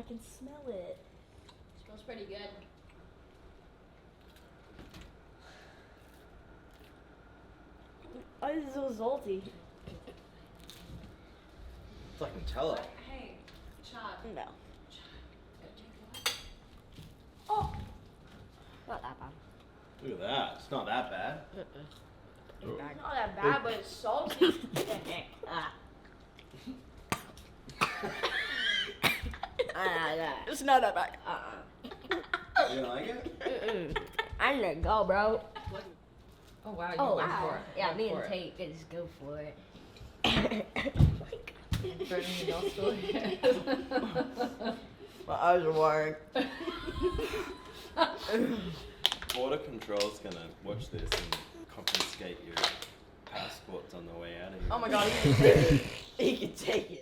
I can smell it. Smells pretty good. Why is it so salty? It's like Nutella. Hey, Chad. No. Chad. Oh! Not that bad. Look at that. It's not that bad. It's Not that bad, but it's salty. It's not that bad. You don't like it? I'm gonna go, bro. Oh wow, you Oh, went wow. for it. Yeah, Went me for and it. Tate could just go for it. Burning your nostril. My eyes are watering. Border Control's gonna watch this and confiscate your passports on the way out of here. Oh my god, he can take it. He can take it.